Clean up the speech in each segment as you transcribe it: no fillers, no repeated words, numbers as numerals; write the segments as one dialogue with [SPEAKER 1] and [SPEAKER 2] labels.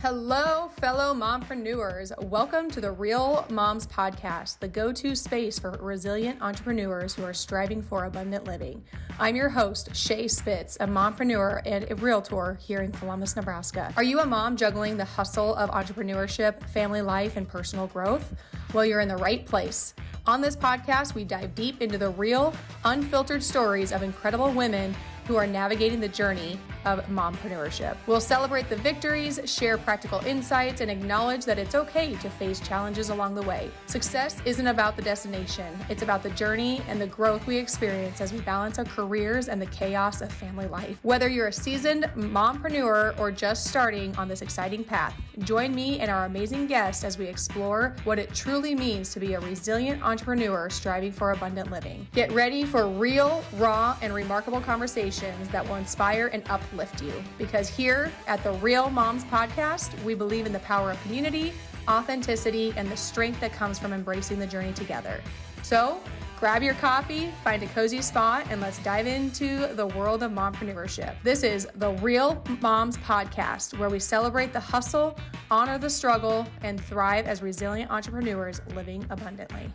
[SPEAKER 1] Hello, fellow mompreneurs. Welcome to the Real Moms Podcast, the go-to space for resilient entrepreneurs who are striving for abundant living. I'm your host, Shae Spitz, a mompreneur and a realtor here in Columbus, Nebraska. Are you a mom juggling the hustle of entrepreneurship, family life, and personal growth? Well, you're in the right place. On this podcast, we dive deep into the real, unfiltered stories of incredible women who are navigating the journey of mompreneurship. We'll celebrate the victories, share practical insights, and acknowledge that it's okay to face challenges along the way. Success isn't about the destination. It's about the journey and the growth we experience as we balance our careers and the chaos of family life. Whether you're a seasoned mompreneur or just starting on this exciting path, join me and our amazing guests as we explore what it truly means to be a resilient entrepreneur striving for abundant living. Get ready for real, raw, and remarkable conversations that will inspire and uplift you. Because here at the Real Moms Podcast, we believe in the power of community, authenticity, and the strength that comes from embracing the journey together. So grab your coffee, find a cozy spot, and let's dive into the world of mompreneurship. This is the Real Moms Podcast, where we celebrate the hustle, honor the struggle, and thrive as resilient entrepreneurs living abundantly.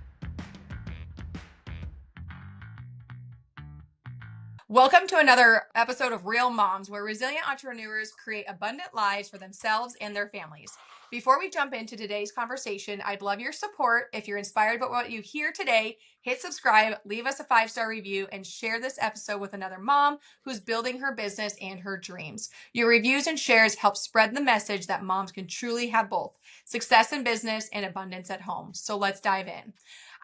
[SPEAKER 1] Welcome to another episode of Real Moms, where resilient entrepreneurs create abundant lives for themselves and their families. Before we jump into today's conversation, I'd love your support. If you're inspired by what you hear today, hit subscribe, leave us a 5-star review, and share this episode with another mom who's building her business and her dreams. Your reviews and shares help spread the message that moms can truly have both success in business and abundance at home. So let's dive in.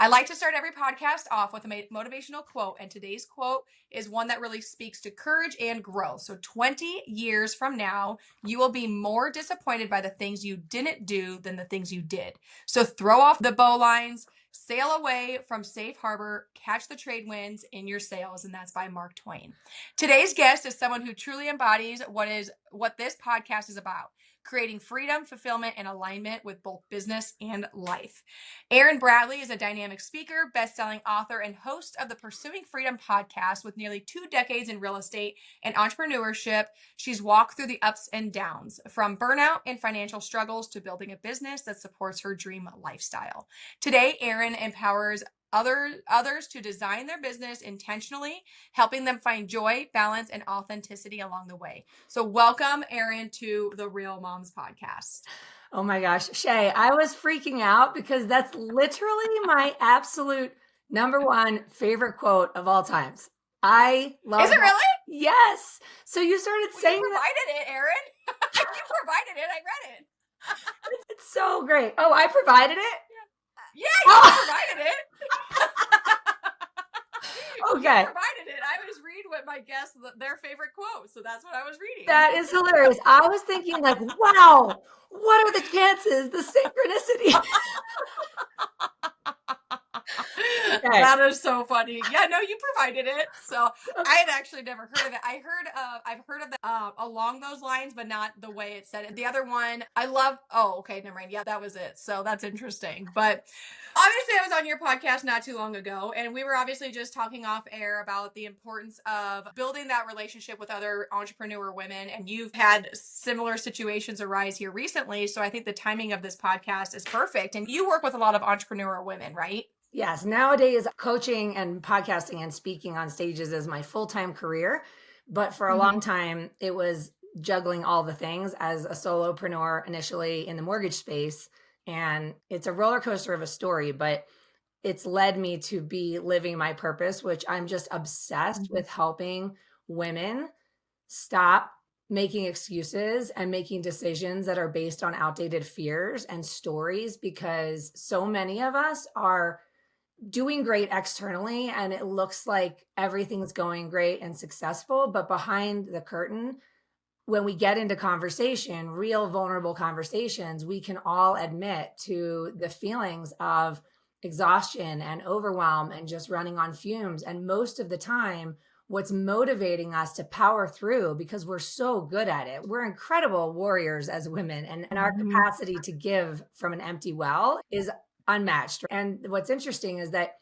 [SPEAKER 1] I like to start every podcast off with a motivational quote, and today's quote is one that really speaks to courage and growth. So 20 years from now, you will be more disappointed by the things you didn't do than the things you did. So throw off the bowlines, sail away from safe harbor, catch the trade winds in your sails, and that's by Mark Twain. Today's guest is someone who truly embodies what this podcast is about. Creating freedom, fulfillment, and alignment with both business and life. Erin Bradley is a dynamic speaker, best-selling author, and host of the Pursuing Freedom podcast with nearly 2 decades in real estate and entrepreneurship. She's walked through the ups and downs, from burnout and financial struggles to building a business that supports her dream lifestyle. Today, Erin empowers others to design their business intentionally, helping them find joy, balance, and authenticity along the way. So welcome, Erin, to the Real Moms Podcast.
[SPEAKER 2] Oh my gosh, Shae, I was freaking out because that's literally my absolute number one favorite quote of all times. I love
[SPEAKER 1] Is it really?
[SPEAKER 2] Yes. So you started saying
[SPEAKER 1] you provided it, Erin. You provided it. I read it.
[SPEAKER 2] It's so great. Oh, I provided it?
[SPEAKER 1] Yeah, you provided it.
[SPEAKER 2] Okay.
[SPEAKER 1] You provided it. I was reading what my guests, their favorite quote. So that's what I was reading.
[SPEAKER 2] That is hilarious. I was thinking like, wow, what are the chances, the synchronicity?
[SPEAKER 1] Okay. That is so funny. Yeah, no, you provided it. So I had actually never heard of it. I've heard of it along those lines, but not the way it said it. The other one, okay, never mind. Yeah, that was it. So that's interesting. But obviously I was on your podcast not too long ago, and we were obviously just talking off air about the importance of building that relationship with other entrepreneur women. And you've had similar situations arise here recently. So I think the timing of this podcast is perfect. And you work with a lot of entrepreneur women, right?
[SPEAKER 2] Yes. Nowadays, coaching and podcasting and speaking on stages is my full-time career. But for a long time, it was juggling all the things as a solopreneur initially in the mortgage space. And it's a roller coaster of a story, but it's led me to be living my purpose, which I'm just obsessed with helping women stop making excuses and making decisions that are based on outdated fears and stories, because so many of us are doing great externally and it looks like everything's going great and successful, but behind the curtain, when we get into conversation, real vulnerable conversations, we can all admit to the feelings of exhaustion and overwhelm and just running on fumes. And most of the time, what's motivating us to power through, because we're so good at it, we're incredible warriors as women, and our capacity to give from an empty well is unmatched. And what's interesting is that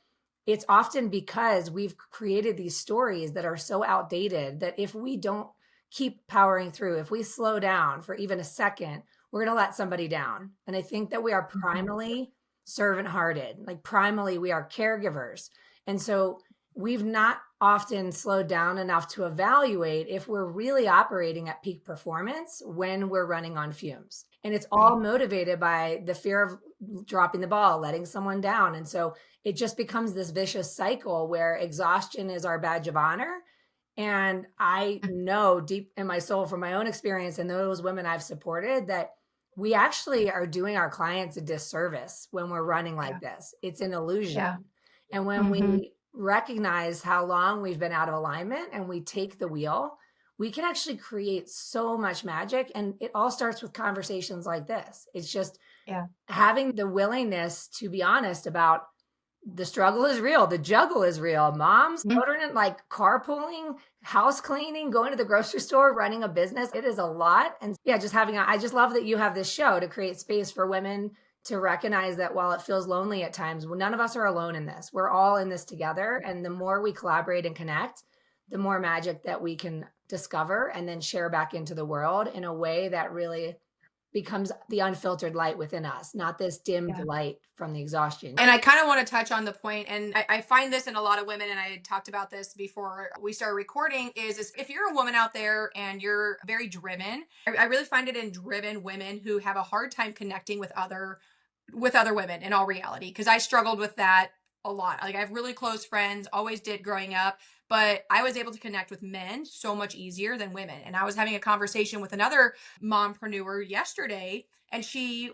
[SPEAKER 2] it's often because we've created these stories that are so outdated that if we don't keep powering through, if we slow down for even a second, we're going to let somebody down. And I think that we are primally servant hearted, like primally we are caregivers. And so we've not often slowed down enough to evaluate if we're really operating at peak performance when we're running on fumes. And it's all motivated by the fear of dropping the ball, letting someone down. And so it just becomes this vicious cycle where exhaustion is our badge of honor. And I know deep in my soul from my own experience and those women I've supported that we actually are doing our clients a disservice when we're running like this. It's an illusion.
[SPEAKER 1] Yeah.
[SPEAKER 2] And when we recognize how long we've been out of alignment and we take the wheel, we can actually create so much magic. And it all starts with conversations like this. It's just having the willingness to be honest about the struggle is real. The juggle is real. Moms, children, like carpooling, house cleaning, going to the grocery store, running a business. It is a lot. And yeah, just I just love that you have this show to create space for women to recognize that while it feels lonely at times, none of us are alone in this. We're all in this together. And the more we collaborate and connect, the more magic that we can discover and then share back into the world in a way that really becomes the unfiltered light within us, not this dimmed light from the exhaustion.
[SPEAKER 1] And I kind of want to touch on the point, and I find this in a lot of women, and I had talked about this before we started recording, is if you're a woman out there and you're very driven, I really find it in driven women who have a hard time connecting with other women in all reality, because I struggled with that a lot. Like I have really close friends, always did growing up, but I was able to connect with men so much easier than women. And I was having a conversation with another mompreneur yesterday, and she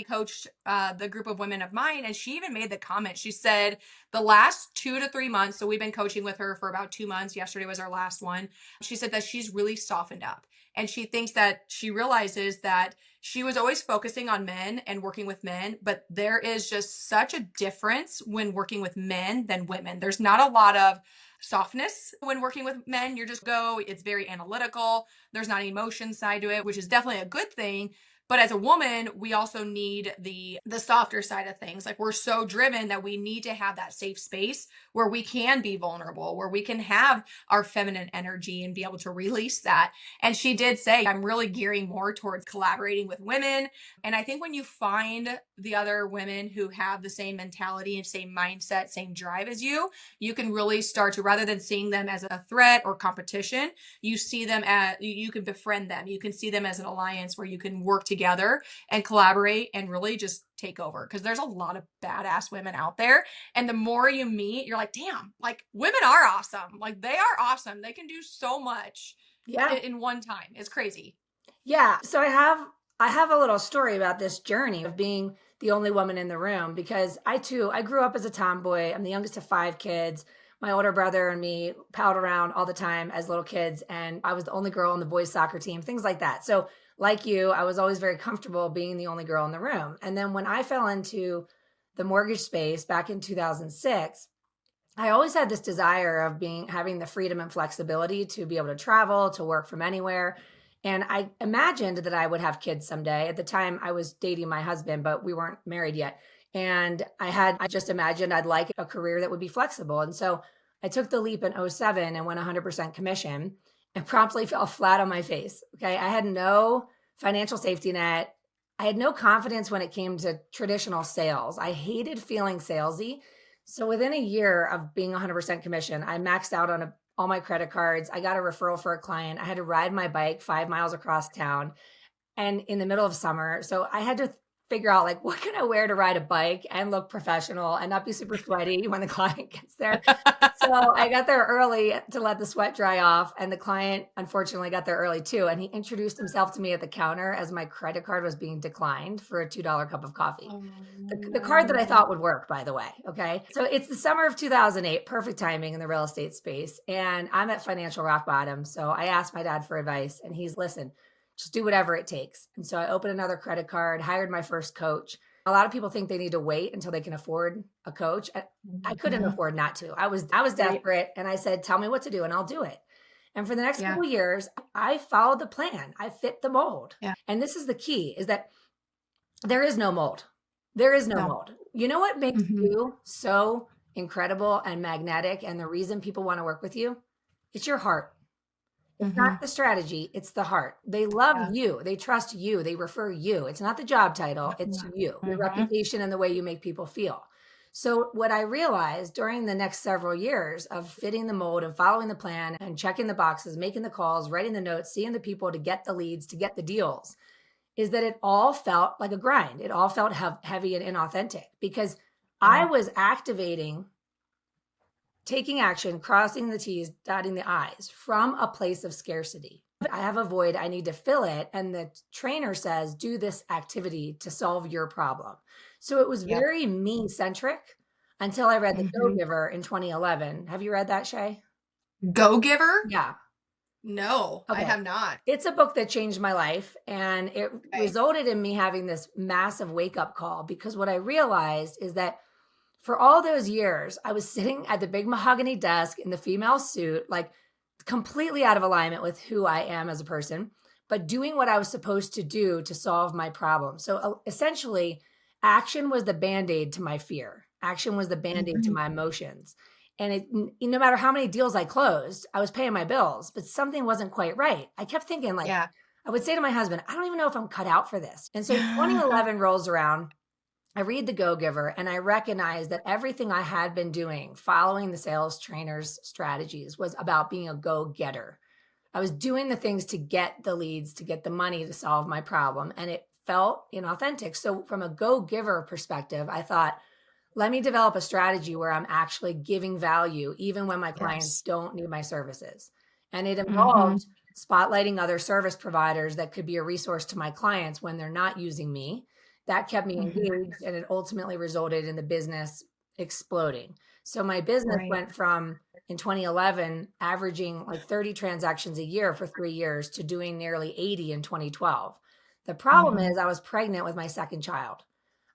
[SPEAKER 1] coached the group of women of mine, and she even made the comment. She said the last 2 to 3 months, so we've been coaching with her for about 2 months. Yesterday was our last one. She said that she's really softened up, and she thinks that she realizes that she was always focusing on men and working with men, but there is just such a difference when working with men than women. There's not a lot of softness when working with men. It's very analytical. There's not an emotion side to it, which is definitely a good thing. But as a woman, we also need the softer side of things. Like we're so driven that we need to have that safe space where we can be vulnerable, where we can have our feminine energy and be able to release that. And she did say, I'm really gearing more towards collaborating with women. And I think when you find the other women who have the same mentality and same mindset, same drive as you can really start to, rather than seeing them as a threat or competition, you can befriend them. You can see them as an alliance where you can work together and collaborate and really just take over. Because there's a lot of badass women out there. And the more you meet, you're like, damn, like women are awesome. Like they are awesome. They can do so much in one time. It's crazy.
[SPEAKER 2] Yeah. So I have a little story about this journey of being the only woman in the room, because I grew up as a tomboy. I'm the youngest of 5 kids. My older brother and me palled around all the time as little kids. And I was the only girl on the boys' soccer team, things like that. So like you, I was always very comfortable being the only girl in the room. And then when I fell into the mortgage space back in 2006, I always had this desire of having the freedom and flexibility to be able to travel, to work from anywhere. And I imagined that I would have kids someday. At the time, I was dating my husband, but we weren't married yet. And I just imagined I'd like a career that would be flexible. And so I took the leap in '07 and went 100% commission and promptly fell flat on my face. Okay. I had no financial safety net. I had no confidence when it came to traditional sales. I hated feeling salesy. So within a year of being 100% commission, I maxed out on all my credit cards. I got a referral for a client. I had to ride my bike 5 miles across town and in the middle of summer. So I had to figure out like, what can I wear to ride a bike and look professional and not be super sweaty when the client gets there. So I got there early to let the sweat dry off. And the client unfortunately got there early too. And he introduced himself to me at the counter as my credit card was being declined for a $2 cup of coffee. The card that I thought would work, by the way. Okay. So it's the summer of 2008, perfect timing in the real estate space. And I'm at financial rock bottom. So I asked my dad for advice and he's, listen, just do whatever it takes. And so I opened another credit card, hired my first coach. A lot of people think they need to wait until they can afford a coach. I couldn't afford not to. I was desperate. And I said, tell me what to do and I'll do it. And for the next couple of years, I followed the plan. I fit the mold. Yeah. And this is the key, is that there is no mold. There is no mold. You know what makes you so incredible and magnetic and the reason people want to work with you? It's your heart. It's not the strategy, it's the heart. They love you, they trust you, they refer you. It's not the job title, it's you, your reputation and the way you make people feel. So what I realized during the next several years of fitting the mold and following the plan and checking the boxes, making the calls, writing the notes, seeing the people to get the leads, to get the deals, is that it all felt like a grind. It all felt heavy and inauthentic because I was activating, taking action, crossing the T's, dotting the I's from a place of scarcity. I have a void, I need to fill it. And the trainer says, do this activity to solve your problem. So it was very me centric until I read The Go Giver in 2011. Have you read that, Shae?
[SPEAKER 1] Go Giver?
[SPEAKER 2] Yeah.
[SPEAKER 1] No, I have not.
[SPEAKER 2] It's a book that changed my life, and it resulted in me having this massive wake-up call, because what I realized is that for all those years, I was sitting at the big mahogany desk in the female suit, like completely out of alignment with who I am as a person, but doing what I was supposed to do to solve my problem. So essentially, action was the Band-Aid to my fear. Action was the Band-Aid to my emotions. And no matter how many deals I closed, I was paying my bills, but something wasn't quite right. I kept thinking, like, I would say to my husband, I don't even know if I'm cut out for this. And so 2011 rolls around. I read The Go Giver, and I recognize that everything I had been doing, following the sales trainer's strategies, was about being a go-getter. I was doing the things to get the leads, to get the money to solve my problem, and it felt inauthentic. So from a go-giver perspective, I thought, let me develop a strategy where I'm actually giving value, even when my clients don't need my services. And it involved spotlighting other service providers that could be a resource to my clients when they're not using me. That kept me engaged, and it ultimately resulted in the business exploding. So my business went from, in 2011, averaging like 30 transactions a year for 3 years to doing nearly 80 in 2012. The problem is I was pregnant with my second child.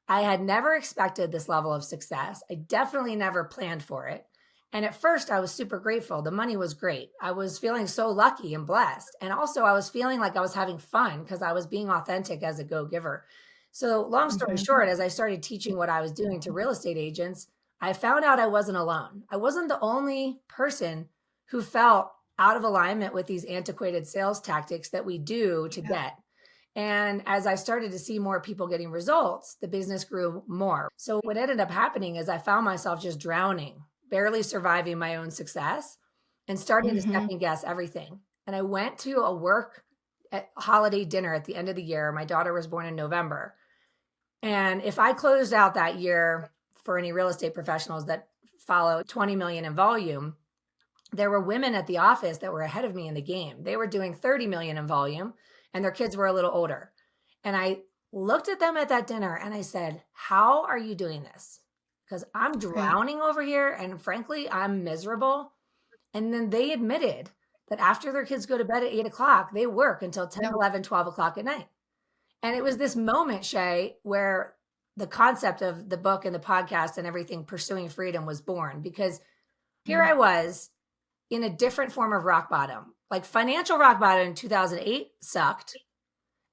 [SPEAKER 2] I had never expected this level of success. I definitely never planned for it. And at first, I was super grateful. The money was great. I was feeling so lucky and blessed. And also, I was feeling like I was having fun because I was being authentic as a go-giver. So long story short, as I started teaching what I was doing to real estate agents, I found out I wasn't alone. I wasn't the only person who felt out of alignment with these antiquated sales tactics that we do to get. And as I started to see more people getting results, the business grew more. So what ended up happening is I found myself just drowning, barely surviving my own success, and starting to second guess everything. And I went to a work holiday dinner at the end of the year. My daughter was born in November. And if I closed out that year, for any real estate professionals that follow, 20 million in volume, there were women at the office that were ahead of me in the game. They were doing 30 million in volume, and their kids were a little older. And I looked at them at that dinner and I said, how are you doing this? Because I'm drowning over here, and frankly, I'm miserable. And then they admitted that after their kids go to bed at 8 o'clock, they work until 10, 11, 12 o'clock at night. And it was this moment, Shae, where the concept of the book and the podcast and everything, Pursuing Freedom, was born. Because here I was in a different form of rock bottom. Like financial rock bottom in 2008 sucked.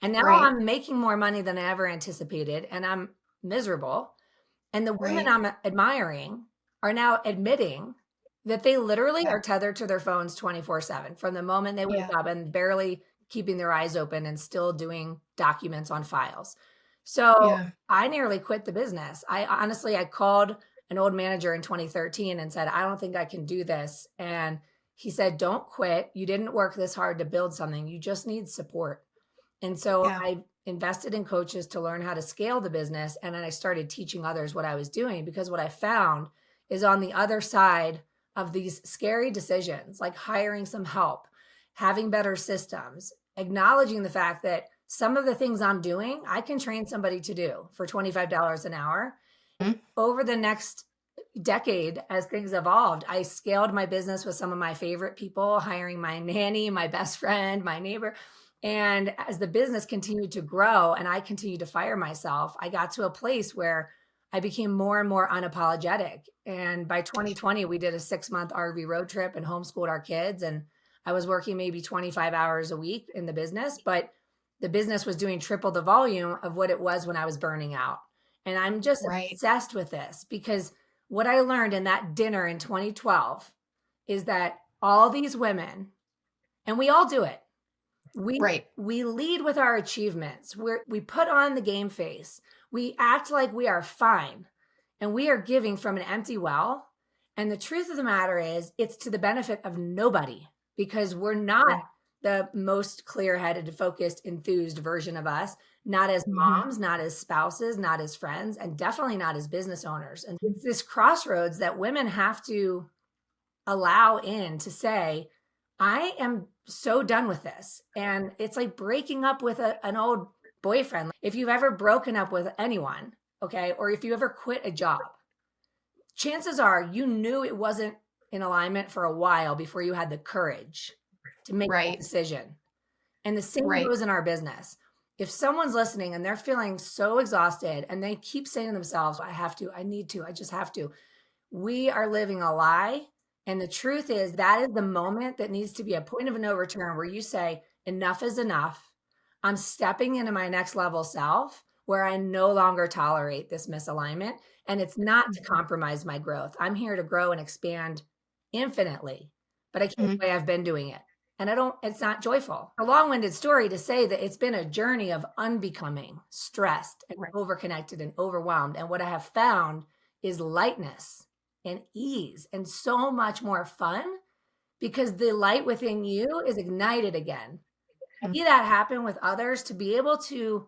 [SPEAKER 2] And now I'm making more money than I ever anticipated, and I'm miserable. And the women I'm admiring are now admitting that they literally are tethered to their phones 24/7 from the moment they wake up, and barely keeping their eyes open and still doing documents on files. So I nearly quit the business. I called an old manager in 2013 and said, I don't think I can do this. And he said, don't quit. You didn't work this hard to build something. You just need support. And so I invested in coaches to learn how to scale the business. And then I started teaching others what I was doing, because what I found is on the other side of these scary decisions, like hiring some help, having better systems, acknowledging the fact that some of the things I'm doing, I can train somebody to do for $25 an hour. Over the next decade, as things evolved, I scaled my business with some of my favorite people, hiring my nanny, my best friend, my neighbor. And as the business continued to grow and I continued to fire myself, I got to a place where I became more and more unapologetic. And by 2020, we did a 6-month RV road trip and homeschooled our kids. And I was working maybe 25 hours a week in the business, but the business was doing triple the volume of what it was when I was burning out. And I'm just obsessed with this, because what I learned in that dinner in 2012 is that all these women And we all do it.
[SPEAKER 1] Right.
[SPEAKER 2] We lead with our achievements. We put on the game face. We act like we are fine, and we are giving from an empty well. And the truth of the matter is, it's to the benefit of nobody, because we're not the most clear-headed, focused, enthused version of us, not as moms, not as spouses, not as friends, and definitely not as business owners. And it's this crossroads that women have to allow in to say, I am so done with this. And it's like breaking up with an old boyfriend. If you've ever broken up with anyone, okay, or if you ever quit a job, chances are you knew it wasn't in alignment for a while before you had the courage to make that decision. And the same goes in our business. If someone's listening and they're feeling so exhausted and they keep saying to themselves, I have to, I need to, I just have to, we are living a lie. And the truth is, that is the moment that needs to be a point of no return, where you say, enough is enough. I'm stepping into my next level self, where I no longer tolerate this misalignment. And it's not to compromise my growth. I'm here to grow and expand infinitely, but I can't the way I've been doing it. And it's not joyful. A long-winded story to say that it's been a journey of unbecoming, stressed and overconnected and overwhelmed. And what I have found is lightness and ease and so much more fun, because the light within you is ignited again. I see that happen with others, to be able to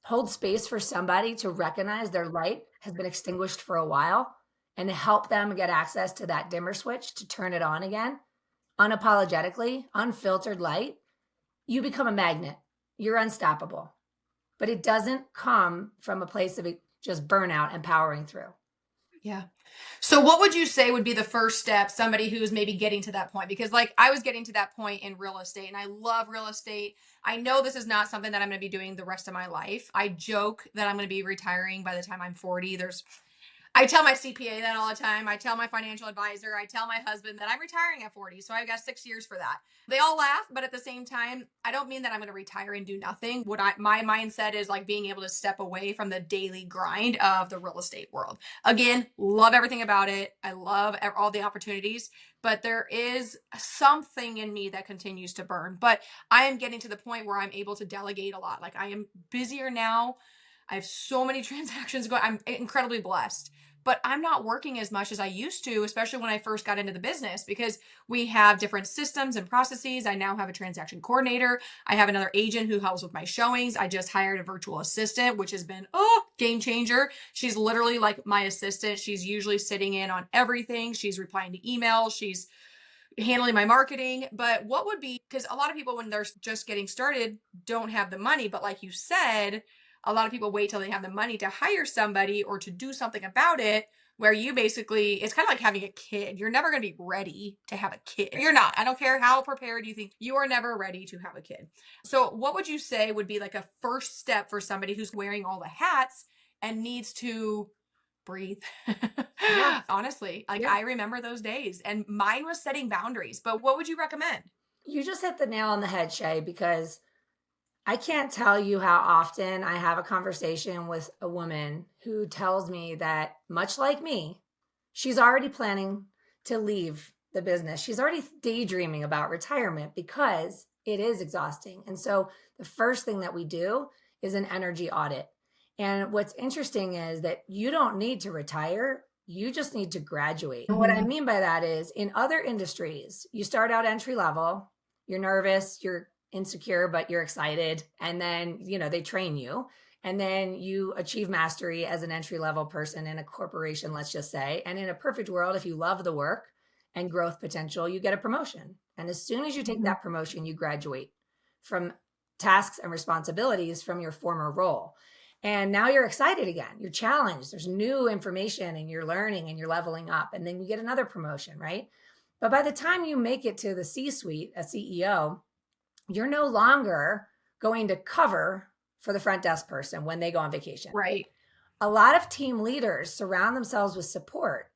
[SPEAKER 2] hold space for somebody to recognize their light has been extinguished for a while, and to help them get access to that dimmer switch to turn it on again, unapologetically, unfiltered light. You become a magnet. You're unstoppable. But it doesn't come from a place of just burnout and powering through.
[SPEAKER 1] Yeah. So what would you say would be the first step, somebody who's maybe getting to that point? Because like I was getting to that point in real estate, and I love real estate. I know this is not something that I'm going to be doing the rest of my life. I joke that I'm going to be retiring by the time I'm 40. I tell my CPA that all the time. I tell my financial advisor, I tell my husband that I'm retiring at 40. So I've got 6 years for that. They all laugh, but at the same time, I don't mean that I'm going to retire and do nothing. My mindset is like being able to step away from the daily grind of the real estate world. Again, love everything about it. I love all the opportunities, but there is something in me that continues to burn. But I am getting to the point where I'm able to delegate a lot. Like I am busier now. I have so many transactions going. I'm incredibly blessed, but I'm not working as much as I used to, especially when I first got into the business, because we have different systems and processes. I now have a transaction coordinator. I have another agent who helps with my showings. I just hired a virtual assistant, which has been, game changer. She's literally like my assistant. She's usually sitting in on everything. She's replying to emails. She's handling my marketing. But what would be, because a lot of people when they're just getting started don't have the money, but like you said, a lot of people wait till they have the money to hire somebody or to do something about it, where you basically, it's kind of like having a kid. You're never going to be ready to have a kid. You're not. I don't care how prepared you think, you are never ready to have a kid. So what would you say would be like a first step for somebody who's wearing all the hats and needs to breathe? Yeah. Honestly, like I remember those days, and mine was setting boundaries. But what would you recommend?
[SPEAKER 2] You just hit the nail on the head, Shae, because I can't tell you how often I have a conversation with a woman who tells me that, much like me, she's already planning to leave the business. She's already daydreaming about retirement because it is exhausting. And so the first thing that we do is an energy audit. And what's interesting is that you don't need to retire. You just need to graduate. And what I mean by that is, in other industries, you start out entry level, you're nervous, you're insecure, but you're excited. And then, they train you. And then you achieve mastery as an entry level person in a corporation, let's just say. And in a perfect world, if you love the work and growth potential, you get a promotion. And as soon as you take that promotion, you graduate from tasks and responsibilities from your former role. And now you're excited again. You're challenged. There's new information and you're learning and you're leveling up. And then you get another promotion, right? But by the time you make it to the C-suite, a CEO, you're no longer going to cover for the front desk person when they go on vacation.
[SPEAKER 1] Right.
[SPEAKER 2] A lot of team leaders surround themselves with support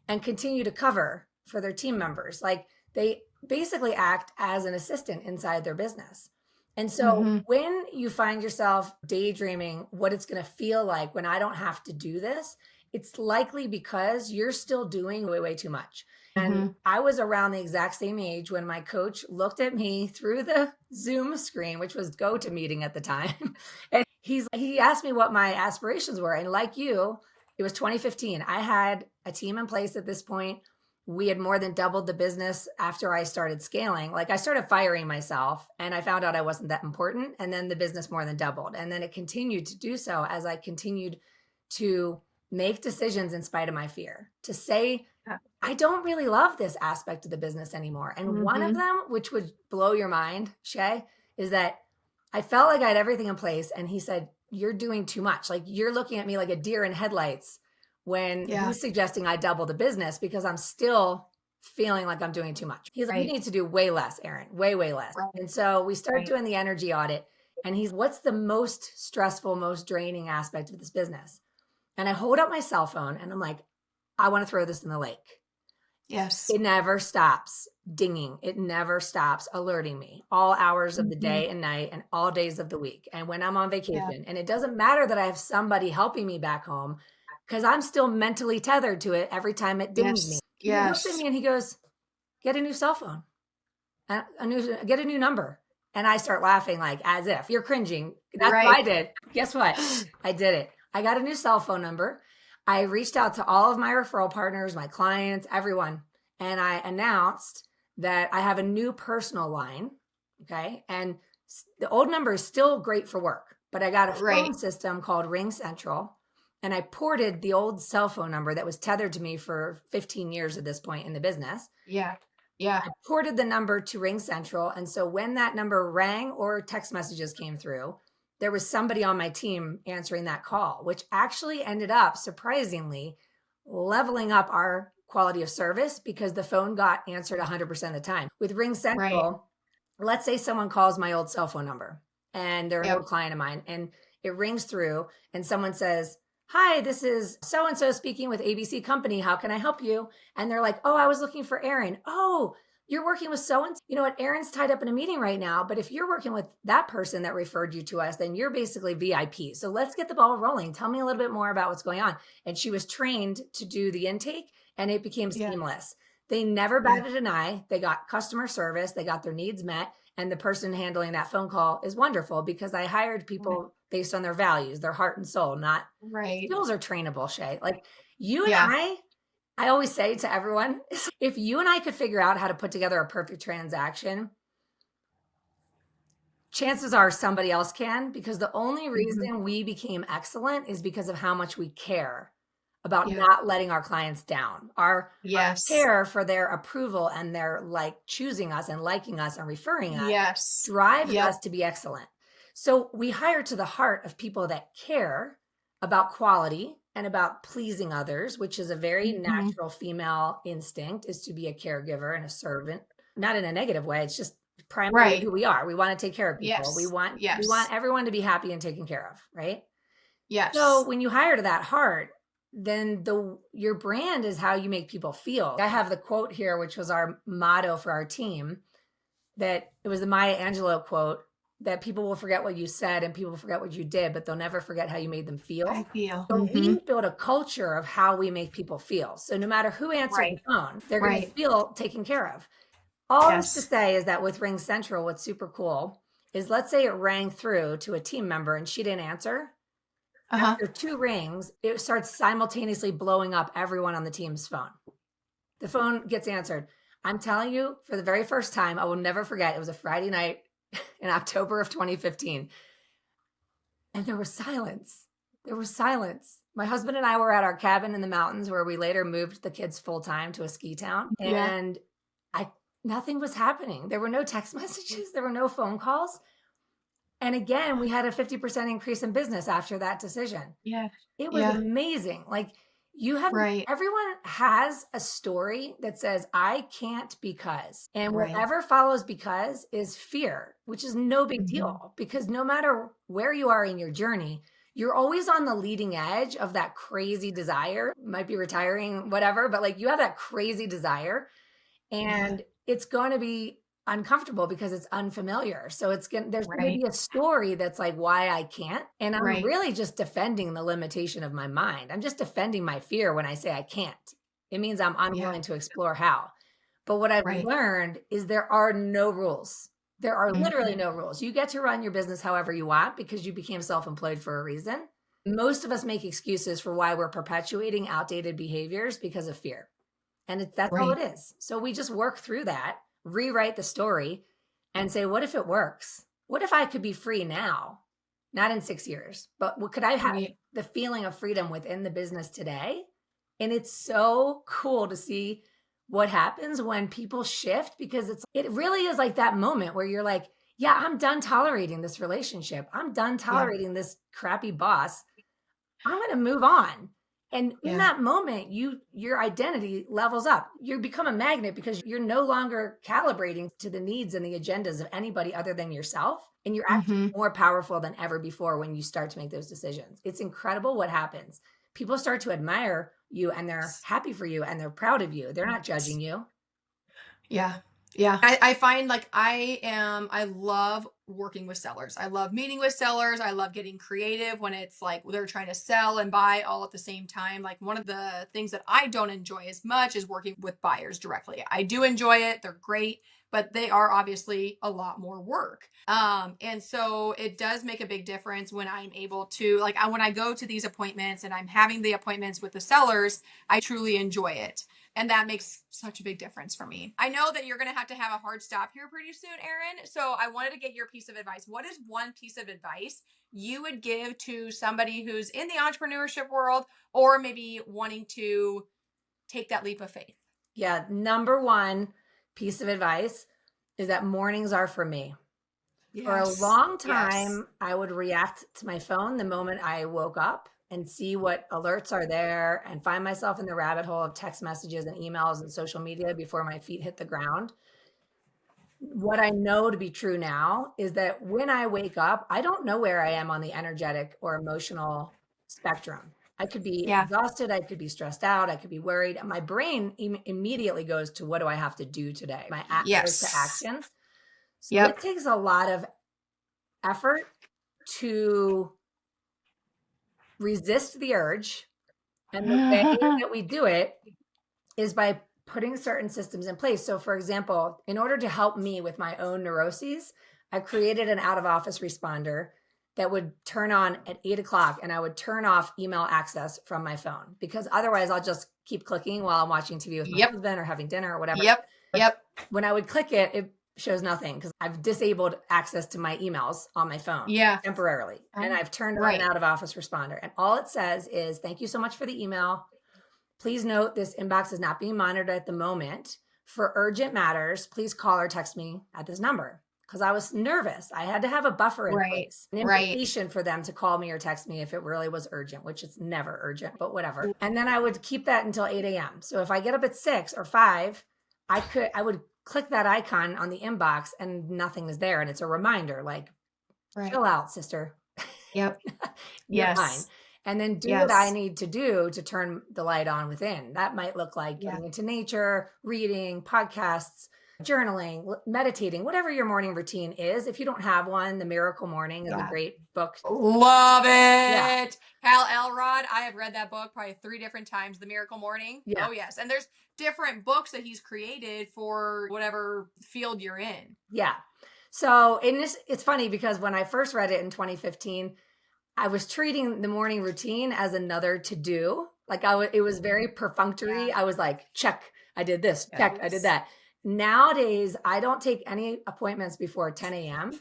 [SPEAKER 2] and continue to cover for their team members. Like they basically act as an assistant inside their business. And so when you find yourself daydreaming what it's going to feel like when I don't have to do this, it's likely because you're still doing way, way too much. And
[SPEAKER 1] Mhm.
[SPEAKER 2] I was around the exact same age when my coach looked at me through the Zoom screen, which was GoToMeeting at the time. And he asked me what my aspirations were. And like you, it was 2015. I had a team in place at this point. We had more than doubled the business after I started scaling. Like I started firing myself and I found out I wasn't that important. And then the business more than doubled. And then it continued to do so as I continued to make decisions in spite of my fear, to say,
[SPEAKER 1] Yeah.
[SPEAKER 2] I don't really love this aspect of the business anymore. And one of
[SPEAKER 1] Mhm.
[SPEAKER 2] them, which would blow your mind, Shae, is that I felt like I had everything in place. And he said, you're doing too much. Like you're looking at me like a deer in headlights when
[SPEAKER 1] Yeah.
[SPEAKER 2] he's suggesting I double the business because I'm still feeling like I'm doing too much. He's like, you
[SPEAKER 1] Right.
[SPEAKER 2] need to do way less, Erin, way, way less.
[SPEAKER 1] Right.
[SPEAKER 2] And so we started
[SPEAKER 1] Right.
[SPEAKER 2] doing the energy audit. And he's, what's the most stressful, most draining aspect of this business? And I hold up my cell phone and I'm like, I want to throw this in the lake.
[SPEAKER 1] Yes.
[SPEAKER 2] It never stops dinging. It never stops alerting me all hours of the
[SPEAKER 1] Mhm.
[SPEAKER 2] day and night and all days of the week. And when I'm on
[SPEAKER 1] Yeah.
[SPEAKER 2] vacation, and it doesn't matter that I have somebody helping me back home because I'm still mentally tethered to it every time it dings me.
[SPEAKER 1] Yes.
[SPEAKER 2] He looks at
[SPEAKER 1] Yes.
[SPEAKER 2] me and he goes, get a new cell phone, get a new number. And I start laughing like as if you're cringing. That's what I
[SPEAKER 1] Right.
[SPEAKER 2] did. Guess what? I did it. I got a new cell phone number. I reached out to all of my referral partners, my clients, everyone, and I announced that I have a new personal line. Okay. And the old number is still great for work, but I got a
[SPEAKER 1] Right.
[SPEAKER 2] phone system called RingCentral. And I ported the old cell phone number that was tethered to me for 15 years at this point in the business.
[SPEAKER 1] Yeah. Yeah.
[SPEAKER 2] I ported the number to RingCentral. And so when that number rang or text messages came through, there was somebody on my team answering that call, which actually ended up surprisingly leveling up our quality of service because the phone got answered 100% of the time. With
[SPEAKER 1] Right.
[SPEAKER 2] RingCentral, let's say someone calls my old cell phone number and they're an
[SPEAKER 1] Yep.
[SPEAKER 2] old client of mine and it rings through and someone says, hi, this is so-and-so speaking with ABC Company. How can I help you? And they're like, oh, I was looking for Erin. Oh, you're working with so-and-so. You know what? Erin's tied up in a meeting right now, but if you're working with that person that referred you to us, then you're basically VIP. So let's get the ball rolling. Tell me a little bit more about what's going on. And she was trained to do the intake and it became
[SPEAKER 1] Yeah.
[SPEAKER 2] seamless. They never
[SPEAKER 1] Yeah.
[SPEAKER 2] batted an eye. They got customer service. They got their needs met. And the person handling that phone call is wonderful because I hired
[SPEAKER 1] Right.
[SPEAKER 2] people based on their values, their heart and soul, not
[SPEAKER 1] Right.
[SPEAKER 2] skills are trainable, Shae. Like you and
[SPEAKER 1] Yeah.
[SPEAKER 2] I always say to everyone, if you and I could figure out how to put together a perfect transaction, chances are somebody else can, because the only
[SPEAKER 1] Mhm.
[SPEAKER 2] reason we became excellent is because of how much we care about
[SPEAKER 1] Yeah.
[SPEAKER 2] not letting our clients down. Our
[SPEAKER 1] Yes.
[SPEAKER 2] care for their approval and their like choosing us and liking us and referring us
[SPEAKER 1] Yes.
[SPEAKER 2] drives
[SPEAKER 1] Yep.
[SPEAKER 2] us to be excellent. So we hire to the heart of people that care about quality and about pleasing others, which is a very
[SPEAKER 1] Mhm.
[SPEAKER 2] natural female instinct, is to be a caregiver and a servant, not in a negative way. It's just primarily
[SPEAKER 1] Right.
[SPEAKER 2] who we are. We want to take care of people. We
[SPEAKER 1] Yes.
[SPEAKER 2] want
[SPEAKER 1] Yes.
[SPEAKER 2] everyone to be happy and taken care of, right? So
[SPEAKER 1] Yes.
[SPEAKER 2] when you hire to that heart, then your brand is how you make people feel. I have the quote here, which was our motto for our team, that it was the Maya Angelou quote, that people will forget what you said and people will forget what you did, but they'll never forget how you made them
[SPEAKER 1] I
[SPEAKER 2] feel.
[SPEAKER 1] feel.
[SPEAKER 2] So
[SPEAKER 1] Mhm.
[SPEAKER 2] we build a culture of how we make people feel. So no matter who answered
[SPEAKER 1] Right.
[SPEAKER 2] the phone, they're going to
[SPEAKER 1] Right.
[SPEAKER 2] feel taken care of. All this to
[SPEAKER 1] Yes.
[SPEAKER 2] say is that with RingCentral, what's super cool is, let's say it rang through to a team member and she didn't answer.
[SPEAKER 1] Uh-huh.
[SPEAKER 2] After 2 rings, it starts simultaneously blowing up everyone on the team's phone. The phone gets answered. I'm telling you, for the very first time, I will never forget. It was a Friday night in October of 2015. And there was silence. There was silence. My husband and I were at our cabin in the mountains where we later moved the kids full time to a ski town.
[SPEAKER 1] Yeah.
[SPEAKER 2] And nothing was happening. There were no text messages. There were no phone calls. And again, we had a 50% increase in business after that decision.
[SPEAKER 1] Yeah.
[SPEAKER 2] It was
[SPEAKER 1] Yeah.
[SPEAKER 2] amazing. Like
[SPEAKER 1] Right.
[SPEAKER 2] everyone has a story that says, I can't because, and
[SPEAKER 1] Right.
[SPEAKER 2] whatever follows because is fear, which is no big
[SPEAKER 1] Mhm.
[SPEAKER 2] deal, because no matter where you are in your journey, you're always on the leading edge of that crazy desire. Might be retiring, whatever, but like you have that crazy desire
[SPEAKER 1] Yeah.
[SPEAKER 2] and it's going to be uncomfortable because it's unfamiliar. So there's going to be
[SPEAKER 1] Right.
[SPEAKER 2] a story that's like why I can't. And I'm
[SPEAKER 1] Right.
[SPEAKER 2] really just defending the limitation of my mind. I'm just defending my fear when I say I can't. It means I'm
[SPEAKER 1] Yeah.
[SPEAKER 2] unwilling to explore how. But what I've
[SPEAKER 1] Right.
[SPEAKER 2] learned is there are no rules. There are literally
[SPEAKER 1] Mhm.
[SPEAKER 2] no rules. You get to run your business however you want because you became self-employed for a reason. Most of us make excuses for why we're perpetuating outdated behaviors because of fear. And that's all it
[SPEAKER 1] Right.
[SPEAKER 2] is. So we just work through that, rewrite the story, and say, what if it works? What if I could be free now? Not in 6 years, but what could I have
[SPEAKER 1] Right.
[SPEAKER 2] the feeling of freedom within the business today? And it's so cool to see what happens when people shift because it really is like that moment where you're like, yeah, I'm done tolerating this relationship. I'm done
[SPEAKER 1] Yeah.
[SPEAKER 2] tolerating this crappy boss. I'm going to move on. And in
[SPEAKER 1] Yeah.
[SPEAKER 2] that moment, your identity levels up. You become a magnet because you're no longer calibrating to the needs and the agendas of anybody other than yourself. And you're actually
[SPEAKER 1] Mhm.
[SPEAKER 2] more powerful than ever before when you start to make those decisions. It's incredible what happens. People start to admire you and they're happy for you and they're proud of you. They're not judging you.
[SPEAKER 1] Yeah. Yeah. I find like I love working with sellers. I love meeting with sellers. I love getting creative when it's like they're trying to sell and buy all at the same time. Like one of the things that I don't enjoy as much is working with buyers directly. I do enjoy it. They're great, but they are obviously a lot more work. And so it does make a big difference when I'm able to when I go to these appointments and I'm having the appointments with the sellers, I truly enjoy it. And that makes such a big difference for me. I know that you're going to have a hard stop here pretty soon, Erin. So I wanted to get your piece of advice. What is one piece of advice you would give to somebody who's in the entrepreneurship world or maybe wanting to take that leap of faith?
[SPEAKER 2] Yeah. Number one piece of advice is that mornings are for me. For a
[SPEAKER 1] Yes.
[SPEAKER 2] long
[SPEAKER 1] Yes.
[SPEAKER 2] time, I would react to my phone the moment I woke up and see what alerts are there and find myself in the rabbit hole of text messages and emails and social media before my feet hit the ground. What I know to be true now is that when I wake up, I don't know where I am on the energetic or emotional spectrum. I could be
[SPEAKER 1] Yeah.
[SPEAKER 2] exhausted, I could be stressed out, I could be worried. And my brain immediately goes to what do I have to do today? Goes to
[SPEAKER 1] Yes.
[SPEAKER 2] action. So it
[SPEAKER 1] Yep.
[SPEAKER 2] takes a lot of effort to resist the urge. And the way that we do it is by putting certain systems in place. So, for example, in order to help me with my own neuroses, I created an out of office responder that would turn on at 8 o'clock and I would turn off email access from my phone because otherwise I'll just keep clicking while I'm watching TV with my
[SPEAKER 1] Yep.
[SPEAKER 2] husband or having dinner or whatever.
[SPEAKER 1] Yep.
[SPEAKER 2] But
[SPEAKER 1] Yep.
[SPEAKER 2] when I would click it, it shows nothing because I've disabled access to my emails on my phone
[SPEAKER 1] Yeah.
[SPEAKER 2] temporarily. And I've turned on an
[SPEAKER 1] Right.
[SPEAKER 2] out of office responder. And all it says is, thank you so much for the email. Please note this inbox is not being monitored at the moment. For urgent matters, please call or text me at this number. Because I was nervous. I had to have a buffer in
[SPEAKER 1] Right.
[SPEAKER 2] place, an
[SPEAKER 1] Right.
[SPEAKER 2] invitation for them to call me or text me if it really was urgent, which it's never urgent, but whatever. And then I would keep that until 8 a.m. So if I get up at 6 or 5, I would click that icon on the inbox and nothing is there. And it's a reminder like,
[SPEAKER 1] Right.
[SPEAKER 2] chill out, sister.
[SPEAKER 1] Yep.
[SPEAKER 2] You're fine.
[SPEAKER 1] Yes.
[SPEAKER 2] And then do what I
[SPEAKER 1] Yes.
[SPEAKER 2] need to do to turn the light on within. That might look like
[SPEAKER 1] Yeah.
[SPEAKER 2] getting into nature, reading, podcasts, journaling, meditating, whatever your morning routine is. If you don't have one, The Miracle Morning is a
[SPEAKER 1] Yeah.
[SPEAKER 2] great book.
[SPEAKER 1] Love
[SPEAKER 2] Yeah.
[SPEAKER 1] it. Hal Elrod. I have read that book probably 3 different times, The Miracle Morning.
[SPEAKER 2] Yeah.
[SPEAKER 1] Oh, yes. And there's different books that he's created for whatever field you're in.
[SPEAKER 2] Yeah. So it's funny because when I first read it in 2015, I was treating the morning routine as another to do. Like it was very perfunctory.
[SPEAKER 1] Yeah.
[SPEAKER 2] I was like, check, I did this, check, I did
[SPEAKER 1] Yes.
[SPEAKER 2] that. Nowadays, I don't take any appointments before 10 a.m.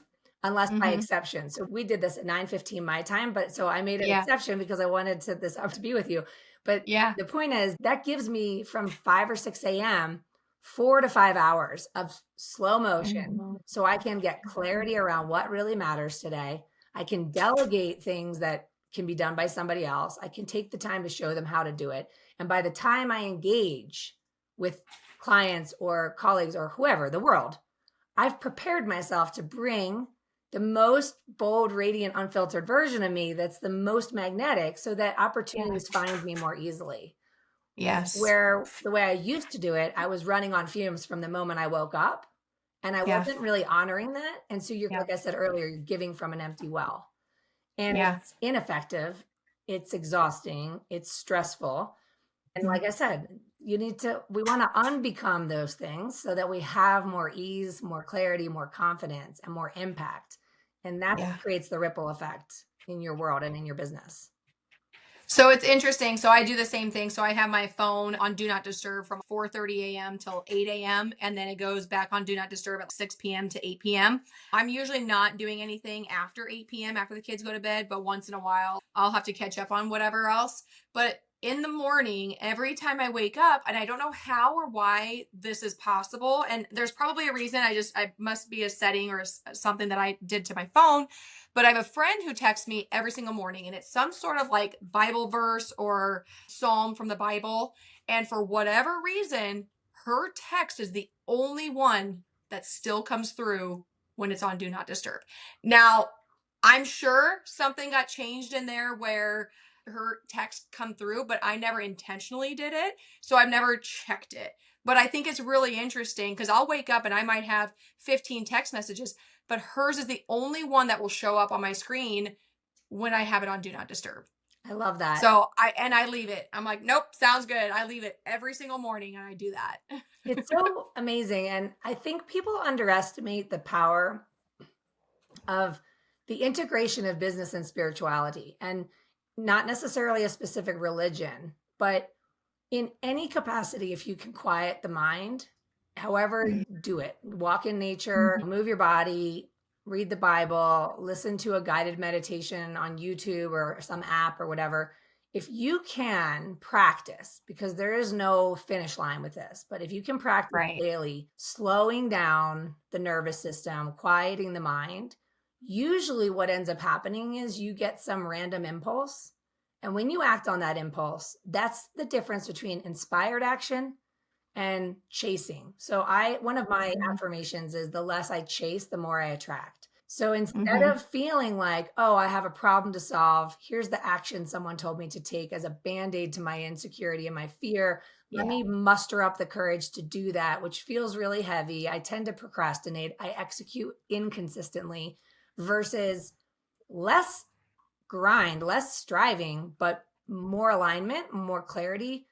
[SPEAKER 2] unless by
[SPEAKER 1] Mm-hmm.
[SPEAKER 2] exception. So we did this at 9:15 my time, but so I made an
[SPEAKER 1] Yeah.
[SPEAKER 2] exception because I wanted this up to be with you. But
[SPEAKER 1] Yeah.
[SPEAKER 2] the point is that gives me from 5 or 6 a.m. 4 to 5 hours of slow motion
[SPEAKER 1] Mhm.
[SPEAKER 2] so I can get clarity around what really matters today. I can delegate things that can be done by somebody else. I can take the time to show them how to do it. And by the time I engage with clients or colleagues or whoever, the world, I've prepared myself to bring the most bold, radiant, unfiltered version of me that's the most magnetic so that opportunities find me more easily.
[SPEAKER 1] Yes.
[SPEAKER 2] Where the way I used to do it, I was running on fumes from the moment I woke up. And I
[SPEAKER 1] Yeah.
[SPEAKER 2] wasn't really honoring that. And so you're,
[SPEAKER 1] Yeah.
[SPEAKER 2] like I said earlier, you're giving from an empty well. And
[SPEAKER 1] Yeah.
[SPEAKER 2] it's ineffective. It's exhausting. It's stressful. And like I said, we want to unbecome those things so that we have more ease, more clarity, more confidence, and more impact. And that
[SPEAKER 1] Yeah.
[SPEAKER 2] creates the ripple effect in your world and in your business.
[SPEAKER 1] So it's interesting. So I do the same thing. So I have my phone on do not disturb from 4:30 a.m. till 8 a.m. and then it goes back on do not disturb at 6 p.m. to 8 p.m. I'm usually not doing anything after 8 p.m. after the kids go to bed, but once in a while I'll have to catch up on whatever else. But in the morning, every time I wake up, and I don't know how or why this is possible, and there's probably a reason. I must be a setting or something that I did to my phone. But I have a friend who texts me every single morning, and it's some sort of like Bible verse or psalm from the Bible. And for whatever reason, her text is the only one that still comes through when it's on Do Not Disturb. Now, I'm sure something got changed in there where her text come through, but I never intentionally did it. So I've never checked it. But I think it's really interesting because I'll wake up and I might have 15 text messages, but hers is the only one that will show up on my screen when I have it on Do Not Disturb.
[SPEAKER 2] I love that.
[SPEAKER 1] So I leave it. I'm like, nope, sounds good. I leave it every single morning and I do that.
[SPEAKER 2] It's so amazing. And I think people underestimate the power of the integration of business and spirituality, and not necessarily a specific religion, but in any capacity, if you can quiet the mind, however, do it. Walk in nature, move your body, read the Bible, listen to a guided meditation on YouTube or some app or whatever. If you can practice, because there is no finish line with this, but if you can practice
[SPEAKER 1] Right.
[SPEAKER 2] daily, slowing down the nervous system, quieting the mind, usually what ends up happening is you get some random impulse. And when you act on that impulse, that's the difference between inspired action and chasing. So one of my affirmations is the less I chase, the more I attract. So instead of feeling like, oh, I have a problem to solve, here's the action someone told me to take as a band-aid to my insecurity and my fear. Let me muster up the courage to do that, which feels really heavy. I tend to procrastinate. I execute inconsistently versus less grind, less striving, but more alignment, more clarity,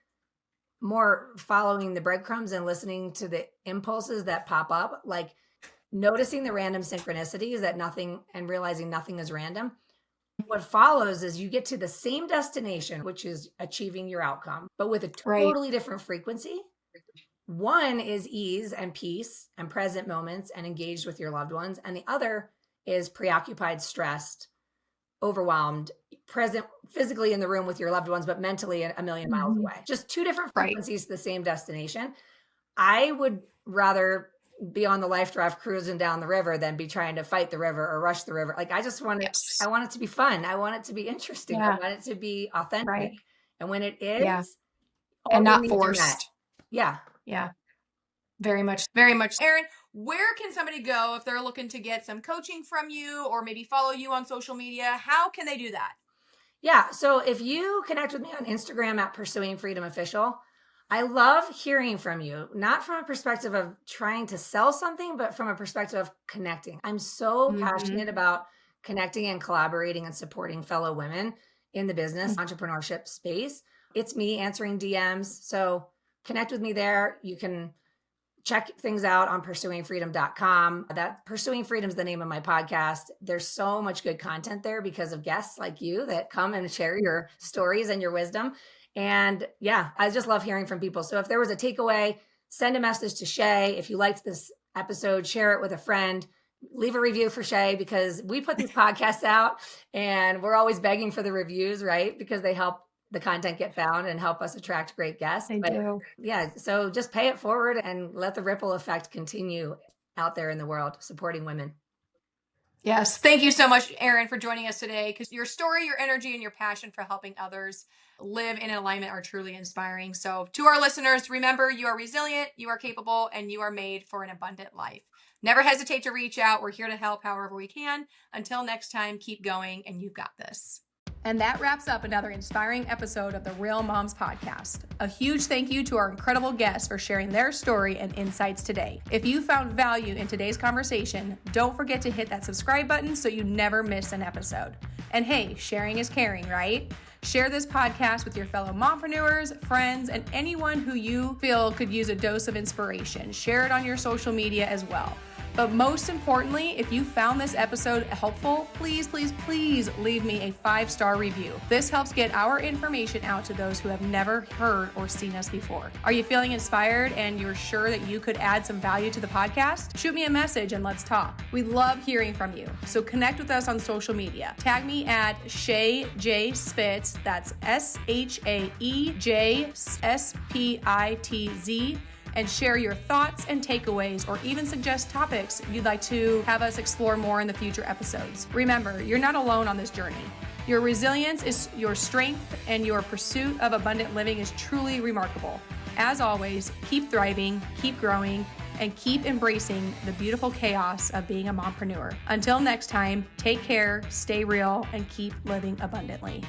[SPEAKER 2] more following the breadcrumbs and listening to the impulses that pop up, like noticing the random synchronicities that nothing and realizing nothing is random. What follows is you get to the same destination, which is achieving your outcome, but with a totally different frequency. One is ease and peace and present moments and engaged with your loved ones. And the other is preoccupied, stressed, overwhelmed, present physically in the room with your loved ones, but mentally a million miles away. Just two different frequencies to the same destination. I would rather be on the life draft cruising down the river than be trying to fight the river or rush the river. Like I just want it, I want it to be fun. I want it to be interesting. I want it to be authentic. And when it is,
[SPEAKER 1] and not forced.
[SPEAKER 2] Yeah.
[SPEAKER 1] Yeah. Very much, very much. Erin, where can somebody go if they're looking to get some coaching from you or maybe follow you on social media? How can they do that?
[SPEAKER 2] Yeah. So if you connect with me on Instagram at Pursuing Freedom Official, I love hearing from you, not from a perspective of trying to sell something, but from a perspective of connecting. I'm so passionate about connecting and collaborating and supporting fellow women in the business entrepreneurship space. It's me answering DMs. So connect with me there. You can check things out on pursuingfreedom.com. That Pursuing Freedom is the name of my podcast. There's so much good content there because of guests like you that come and share your stories and your wisdom. And yeah, I just love hearing from people. So if there was a takeaway, send a message to Shae. If you liked this episode, share it with a friend. Leave a review for Shae because we put these podcasts out and we're always begging for the reviews, right? Because they help the content get found and help us attract great guests.
[SPEAKER 1] They do.
[SPEAKER 2] Yeah. So just pay it forward and let the ripple effect continue out there in the world, supporting women.
[SPEAKER 1] Yes. Thank you so much, Erin, for joining us today because your story, your energy, and your passion for helping others live in alignment are truly inspiring. So to our listeners, remember you are resilient, you are capable, and you are made for an abundant life. Never hesitate to reach out. We're here to help however we can. Until next time, keep going and you've got this. And that wraps up another inspiring episode of the Real Moms Podcast. A huge thank you to our incredible guests for sharing their story and insights today. If you found value in today's conversation, don't forget to hit that subscribe button so you never miss an episode. And hey, sharing is caring, right? Share this podcast with your fellow mompreneurs, friends, and anyone who you feel could use a dose of inspiration. Share it on your social media as well. But most importantly, if you found this episode helpful, please leave me a 5-star review. This helps get our information out to those who have never heard or seen us before. Are you feeling inspired and you're sure that you could add some value to the podcast? Shoot me a message and let's talk. We love hearing from you. So connect with us on social media. Tag me at Shae J Spitz, that's ShaeJSpitz, and share your thoughts and takeaways, or even suggest topics you'd like to have us explore more in the future episodes. Remember, you're not alone on this journey. Your resilience is your strength, and your pursuit of abundant living is truly remarkable. As always, keep thriving, keep growing, and keep embracing the beautiful chaos of being a mompreneur. Until next time, take care, stay real, and keep living abundantly.